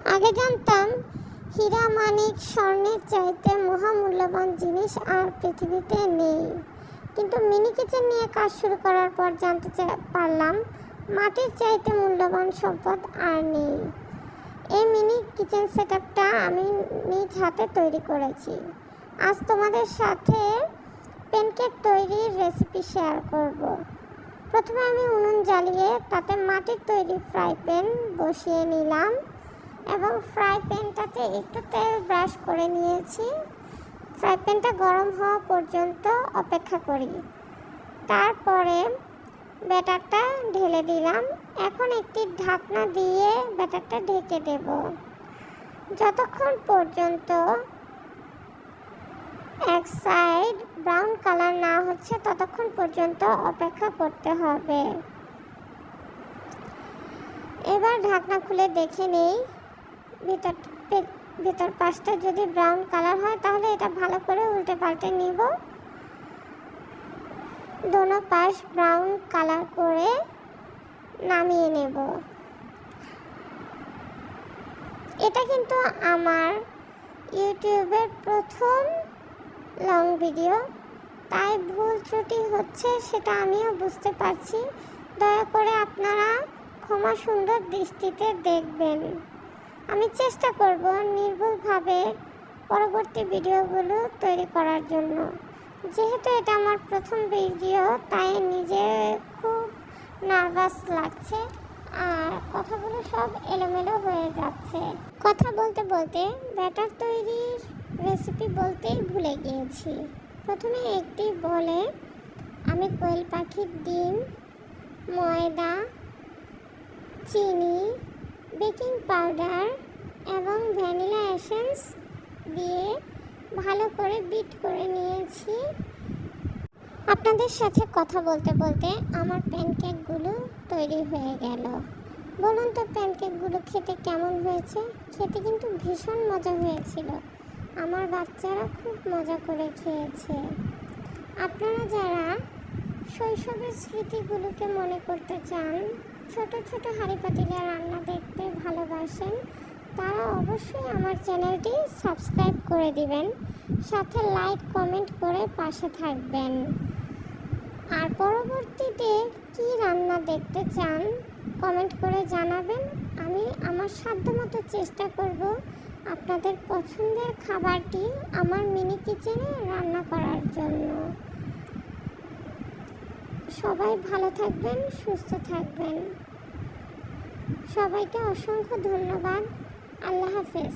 আগে জানতাম হীরা মানিক স্বর্ণের চাইতে মহামূল্যবান জিনিস আর পৃথিবীতে নেই, কিন্তু মিনি কিচেন নিয়ে কাজ শুরু করার পর জানতে পারলাম মাটির চাইতে মূল্যবান সম্পদ আর নেই। এই মিনি কিচেন সেটআপটা আমি নিজ হাতে তৈরি করেছি। আজ তোমাদের সাথে প্যানকেক তৈরির রেসিপি শেয়ার করব। প্রথমে আমি উনুন জ্বালিয়ে তাতে মাটির তৈরি ফ্রাই প্যান বসিয়ে নিলাম এবং ফ্রাই প্যানটাতে একটু তেল ব্রাশ করে নিয়েছি। ফ্রাই প্যানটা গরম হওয়া পর্যন্ত অপেক্ষা করি। তারপরে ব্যাটারটা ঢেলে দিলাম। এখন একটি ঢাকনা দিয়ে ব্যাটারটা ঢেকে দেব। যতক্ষণ পর্যন্ত এক সাইড ব্রাউন কালার না হচ্ছে ততক্ষণ পর্যন্ত অপেক্ষা করতে হবে। এবার ঢাকনা খুলে দেখে নেই ভেতর পাশটা যদি ব্রাউন কালার হয় তাহলে এটা ভালো করে উল্টে পাল্টে নিব। দোনো পাশ ব্রাউন কালার করে নামিয়ে নেব। এটা কিন্তু আমার ইউটিউবের প্রথম লং ভিডিও, তাই ভুল ত্রুটি হচ্ছে সেটা আমিও বুঝতে পারছি। দয়া করে আপনারা ক্ষমা সুন্দর দৃষ্টিতে দেখবেন। আমি চেষ্টা করব নির্ভুলভাবে পরবর্তী ভিডিওগুলো তৈরি করার জন্য। যেহেতু এটা আমার প্রথম ভিডিও তাই নিজে খুব নার্ভাস লাগছে আর কথাগুলো সব এলোমেলো হয়ে যাচ্ছে। কথা বলতে বলতে ব্যাটার তৈরির রেসিপি বলতেই ভুলে গিয়েছি। প্রথমে একটি বলে আমি কোয়েল পাখির ডিম, ময়দা, চিনি, বেকিং পাউডার এবং ভ্যানিলা এসেন্স দিয়ে ভালো করে বিট করে নিয়েছি। আপনাদের সাথে কথা বলতে বলতে আমার প্যানকেকগুলো তৈরি হয়ে গেল। বলুন তো প্যানকেকগুলো খেতে কেমন হয়েছে? খেতে কিন্তু ভীষণ মজা হয়েছিল। আমার বাচ্চারা খুব মজা করে খেয়েছে। আপনারা যারা শৈশবের স্মৃতিগুলোকে মনে করতে চান, ছোট ছোট হাঁড়ি পাতিলে রান্না দেখতে ভালোবাসেন, তারা অবশ্যই আমার চ্যানেলটি সাবস্ক্রাইব করে দিবেন, সাথে লাইক কমেন্ট করে পাশে থাকবেন। আর পরবর্তীতে কি রান্না দেখতে চান কমেন্ট করে জানাবেন। আমি আমার সাধ্যমতো চেষ্টা করব আপনাদের পছন্দের খাবারটি আমার মিনি কিচেনে রান্না করার জন্য। সবাই ভালো থাকবেন, সুস্থ থাকবেন। সবাইকে অসংখ্য ধন্যবাদ। আল্লাহ হাফেজ।